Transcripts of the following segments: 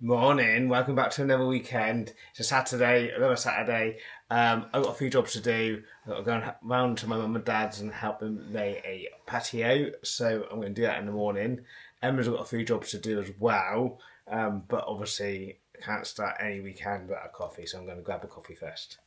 Morning, welcome back to another weekend. It's a Saturday, another Saturday. I've got a few jobs to do. I've got to go round to my mum and dad's and help them lay a patio. So I'm going to do that in the morning. Emma's got a few jobs to do as well. But obviously, I can't start any weekend without a coffee, so I'm going to grab a coffee first.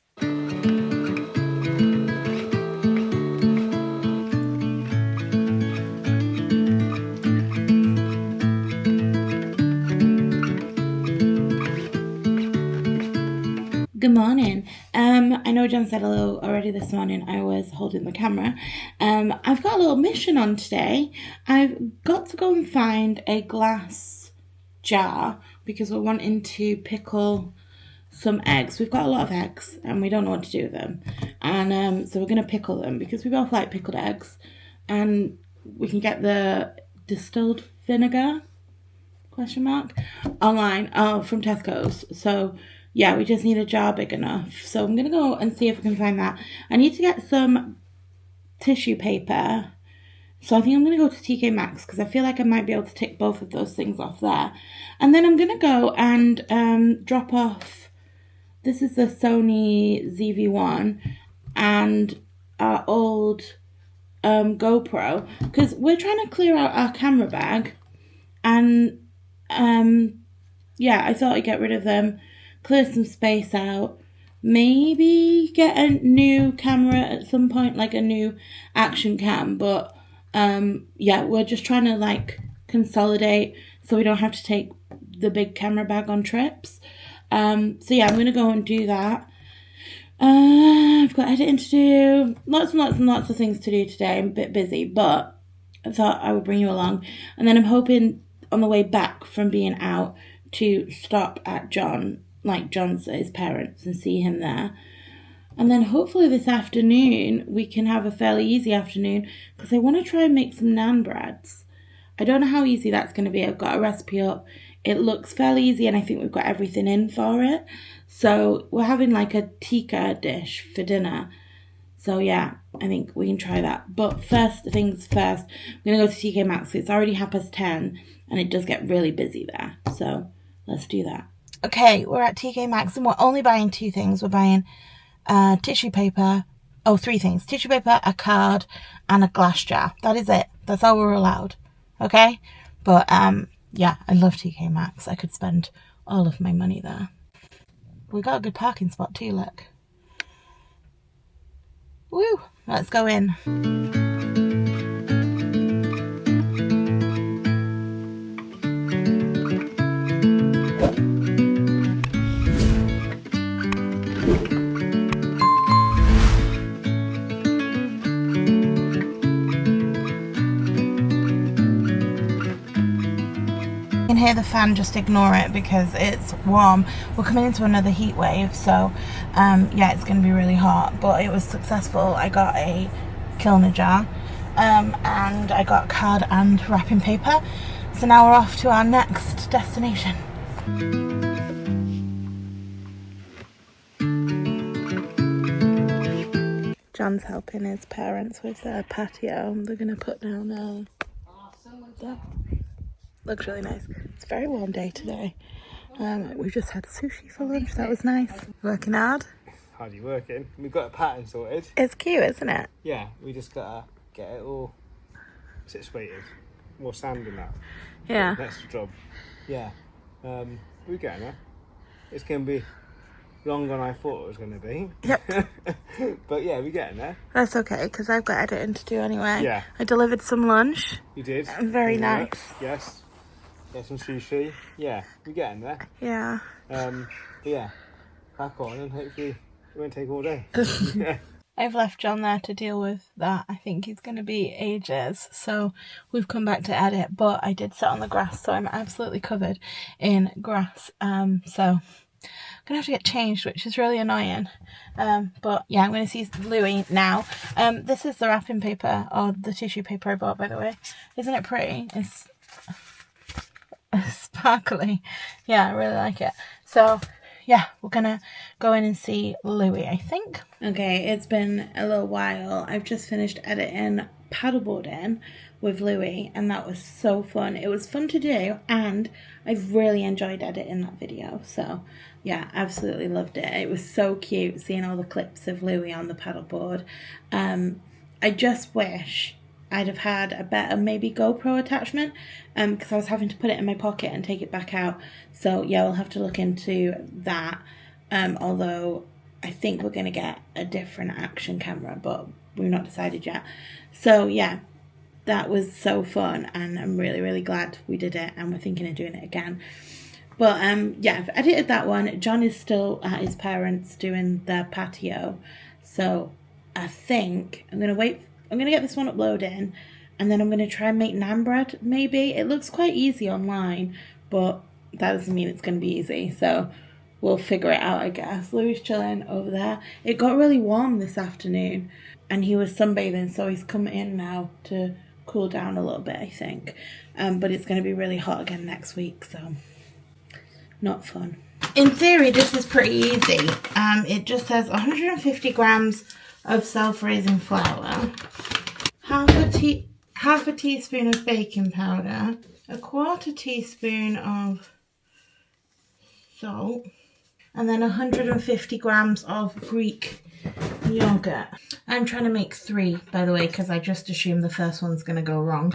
Good morning. I know John said hello already this morning. I was holding the camera. I've got a little mission on today. I've got to go and find a glass jar because we're wanting to pickle some eggs. We've got a lot of eggs and we don't know what to do with them. And so we're going to pickle them because we both like pickled eggs. And we can get the distilled vinegar, online from Tesco's. So yeah, we just need a jar big enough. So I'm going to go and see if I can find that. I need to get some tissue paper. So I think I'm going to go to TK Maxx because I feel like I might be able to tick both of those things off there. And then I'm going to go and drop off. This is the Sony ZV-1 and our old GoPro. Because we're trying to clear out our camera bag. And yeah, I thought I'd get rid of them. Clear some space out, maybe get a new camera at some point, like a new action cam, but yeah, we're just trying to consolidate so we don't have to take the big camera bag on trips. So yeah, I'm gonna go and do that. I've got editing to do, lots and lots and lots of things to do today. I'm a bit busy, but I thought I would bring you along, and then I'm hoping on the way back from being out to stop at John's his parents, and see him there. And then hopefully this afternoon we can have a fairly easy afternoon because I want to try and make some naan breads. I don't know how easy that's going to be. I've got a recipe up. It looks fairly easy and I think we've got everything in for it. So we're having like a tikka dish for dinner. So yeah, I think we can try that. But first things first, I'm going to go to TK Maxx. It's already 10:30 and it does get really busy there. So let's do that. Okay, we're at TK Maxx and we're only buying two things. We're buying tissue paper. Oh, three things. Tissue paper, a card, and a glass jar. That is it. That's all we're allowed. Okay? But, yeah, I love TK Maxx. I could spend all of my money there. We got a good parking spot too, look. Woo! Let's go in. You can hear the fan, just ignore it because it's warm. We're coming into another heat wave, so yeah, it's going to be really hot, but it was successful. I got a Kilner jar and I got card and wrapping paper, so now we're off to our next destination. John's helping his parents with their patio. They're going to put down looks really nice. It's a very warm day today. We just had sushi for lunch. That was nice. Working hard. Hard you working? We've got a pattern sorted. It's cute, isn't it? Yeah, we just gotta get it all situated. More sand in that. Yeah. Next job. Yeah. We're getting there. It's gonna be longer than I thought it was gonna be. Yep. But yeah, we're getting there. That's okay, because I've got editing to do anyway. Yeah. I delivered some lunch. You did. Very nice. Yes. Get some sushi. Yeah, we're getting there. Yeah. But yeah, back on and hopefully it won't take all day. I've left John there to deal with that. I think he's going to be ages. So we've come back to edit, but I did sit on the grass, so I'm absolutely covered in grass. So I'm going to have to get changed, which is really annoying. But yeah, I'm going to see Louis now. This is the wrapping paper, or the tissue paper I bought, by the way. Isn't it pretty? It's sparkly. Yeah, I really like it. So yeah, we're gonna go in and see Louis, I think. Okay, it's been a little while. I've just finished editing paddleboarding with Louis, and that was so fun. It was fun to do, and I really enjoyed editing that video. So yeah, absolutely loved it. It was so cute seeing all the clips of Louis on the paddleboard. I just wish I'd have had a better maybe GoPro attachment, because I was having to put it in my pocket and take it back out. So yeah, we'll have to look into that. Although I think we're going to get a different action camera, but we've not decided yet. So yeah, that was so fun, and I'm really, really glad we did it, and we're thinking of doing it again. But yeah, I've edited that one. John is still at his parents' doing their patio. So I think I'm going to get this one uploaded, and then I'm going to try and make naan bread, maybe. It looks quite easy online, but that doesn't mean it's going to be easy. So we'll figure it out, I guess. Louis is chilling over there. It got really warm this afternoon, and he was sunbathing, so he's come in now to cool down a little bit, I think. But it's going to be really hot again next week, so not fun. In theory, this is pretty easy. It just says 150 grams of self-raising flour, half a teaspoon of baking powder, a quarter teaspoon of salt, and then 150 grams of Greek yogurt. I'm trying to make 3, by the way, because I just assumed the first one's going to go wrong.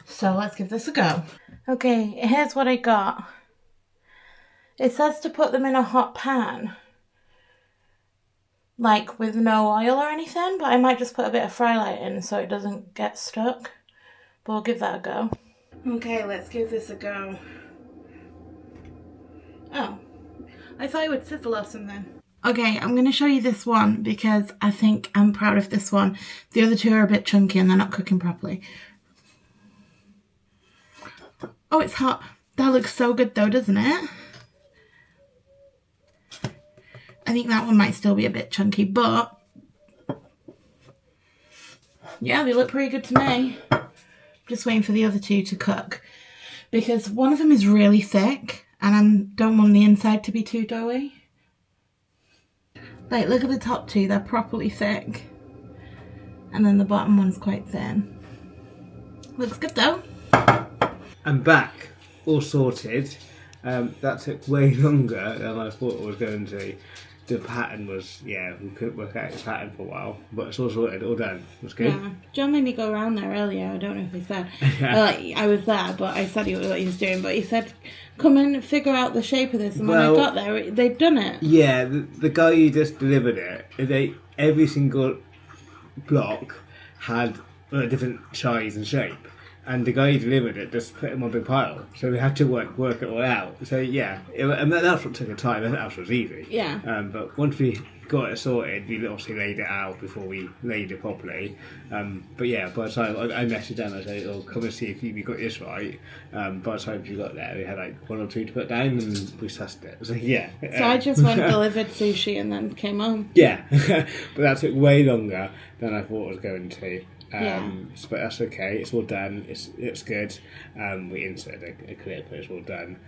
So let's give this a go. Okay, here's what I got. It says to put them in a hot pan, like with no oil or anything, but I might just put a bit of fry light in so it doesn't get stuck. But we'll give that a go. Okay, let's give this a go. Oh, I thought it would sizzle or something. Okay, I'm going to show you this one because I think I'm proud of this one. The other 2 are a bit chunky and they're not cooking properly. Oh, it's hot. That looks so good though, doesn't it? I think that one might still be a bit chunky, but yeah, they look pretty good to me. Just waiting for the other 2 to cook because one of them is really thick and I don't want the inside to be too doughy. Like, look at the top 2, they're properly thick. And then the bottom one's quite thin. Looks good though. I'm back, all sorted. That took way longer than I thought it was going to. The pattern was, yeah, we couldn't work out the pattern for a while, but it's all sorted, all done. It was good. Yeah. John made me go around there earlier. I don't know if he said. Yeah. Well, I was there, but I said what he was doing. But he said, come and figure out the shape of this. And when I got there, they'd done it. Yeah, the guy who just delivered it, every single block had a different size and shape. And the guy who delivered it just put it in one big pile. So we had to work it all out. So yeah, and that's what took a time. That else was easy. Yeah. But once we got it sorted, we obviously laid it out before we laid it properly. But yeah, by the time I messaged them, I said, "Oh, come and see if we got this right." By the time we got there, we had like 1 or 2 to put down, and we sussed it. So yeah. So I just went and delivered sushi and then came home. Yeah, but that took way longer than I thought it was going to. Yeah. But that's okay. It's all done. It's good. We inserted a clip, but it's all done.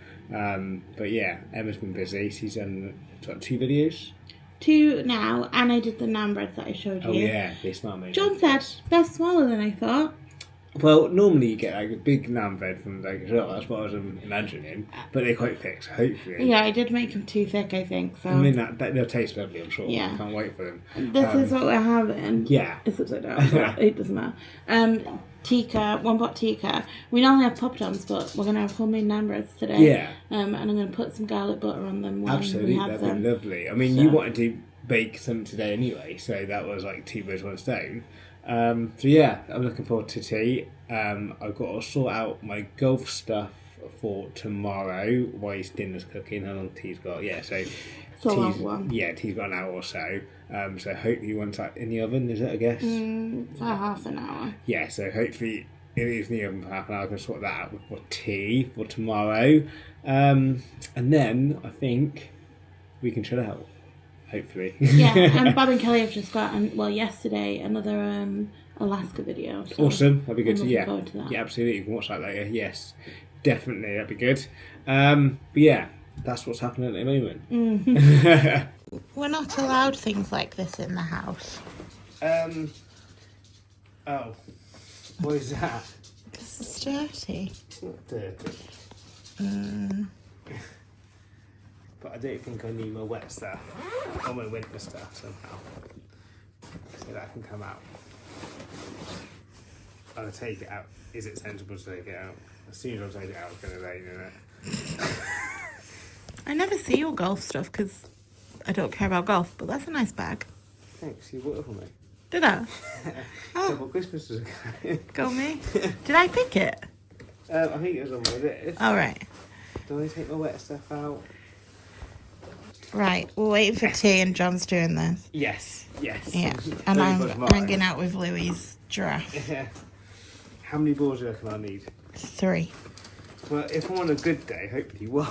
But yeah, Emma's been busy. She's done 2 videos. 2 now, and I did the naan breads that I showed you. Oh yeah, they smell amazing. John said they're smaller than I thought. Well, normally you get like a big naan bread from like a shop. That's what I was imagining. But they're quite thick, so hopefully. Yeah, I did make them too thick, I think. So I mean that they'll taste lovely. I'm sure. Yeah. I can't wait for them. This is what we're having. Yeah. It's upside down, but it doesn't matter. Tikka, 1 pot tikka. We normally have poppadoms, but we're going to have homemade naan breads today. Yeah. And I'm going to put some garlic butter on them when Absolutely, we have that'd them. be lovely. I mean, you wanted to bake something today anyway, so that was like 2 birds, 1 stone. So yeah, I'm looking forward to tea. I've got to sort out my golf stuff for tomorrow while dinner's cooking. How long tea's got? Yeah, so It's a long one. Yeah, tea's got an hour or so. So hopefully once that in the oven, is it, I guess? For half an hour. Yeah, so hopefully it is in the oven for half an hour. I can sort that out for tea for tomorrow. And then I think we can chill out. Hopefully. Yeah, and Bob and Kelly have just got, yesterday, another Alaska video. So awesome, that'd be good. I'm looking forward to that. Yeah, absolutely. You can watch that later. Yes, definitely, that'd be good. But yeah, that's what's happening at the moment. Mm-hmm. We're not allowed things like this in the house. Oh. What is that? This is dirty. It's not dirty. But I don't think I need my wet stuff or my winter stuff somehow. So that can come out. I'll take it out. Is it sensible to take it out? As soon as I take it out, it's going to rain, isn't it? I never see your golf stuff because I don't care about golf, but that's a nice bag. Thanks, you bought it for me. Did I? Oh. Couple Christmas ago. Go me. Did I pick it? I think it was on my list. All right. Do I take my wet stuff out? Right, we're waiting for tea and John's doing this. Yes. Yeah, and I'm hanging out with Louie's giraffe. Yeah. How many balls do you reckon I need? 3. Well, if I'm on a good day, hopefully 1.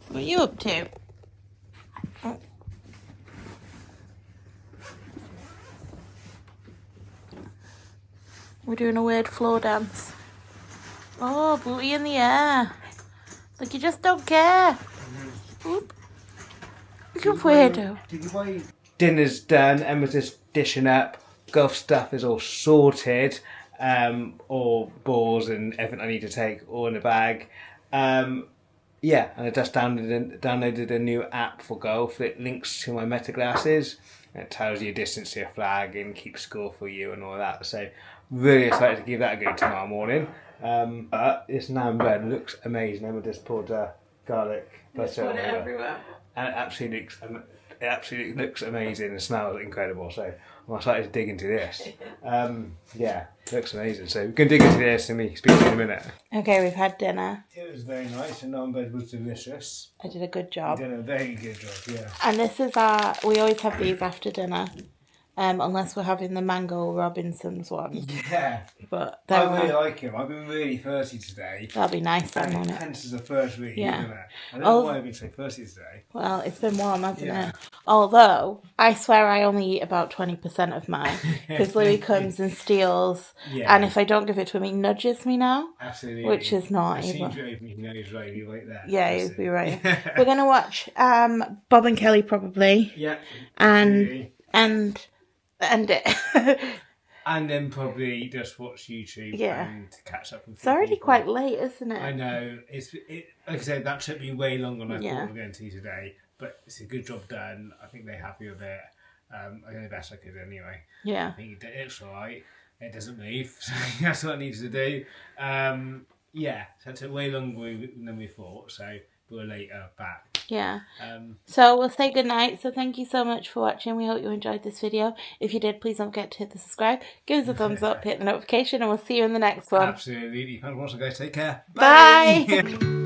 What are you up to? Oh. We're doing a weird floor dance. Oh, booty in the air. Like you just don't care. Oop. You're weirdo. Did you buy... Dinner's done, Emma's just dishing up, golf stuff is all sorted, all balls and everything I need to take, all in a bag. Yeah, and I just downloaded a new app for golf. It links to my Meta glasses. It tells you distance to your flag and keeps score for you and all that. So really excited to give that a go tomorrow morning. But this naan bread looks amazing. Emma just poured garlic butter on it everywhere, and it absolutely looks amazing and smells incredible. So I'm excited to dig into this. Yeah, looks amazing. So we can dig into this and we speak to you in a minute. Okay, we've had dinner. It was very nice. The naan bread was delicious. I did a good job. You did a very good job, yeah. And this is we always have these after dinner. Unless we're having the Mango Robinsons ones. Yeah. But I really like them. I've been really thirsty today. That'll be nice then, won't it? Hence is the first week, Yeah. isn't it? I don't know why I've been so thirsty today. Well, it's been warm, hasn't Yeah. it? Although, I swear I only eat about 20% of mine. Because Louis comes and steals. Yeah. And if I don't give it to him, he nudges me now. Absolutely. Which is naughty. As soon as you open your nose, right, you're right there. Yeah, you'd be right. We're going to watch Bob and Kelly probably. Yeah. And it. And then probably just watch YouTube and catch up with It's already quite late, isn't it? I know. Like I said, that took me way longer than I thought we were going to today. But it's a good job done. I think they're happy with it. I did the best I could anyway. Yeah. I think it's alright. It doesn't move. So that's what I needed to do. Yeah. So it took way longer than we thought. So we're later back. Yeah. So we'll say goodnight. So thank you so much for watching. We hope you enjoyed this video. If you did, please don't forget to hit the subscribe. Give us a thumbs up, hit the notification, and we'll see you in the next one. Absolutely. Thanks for watching, guys. Take care. Bye.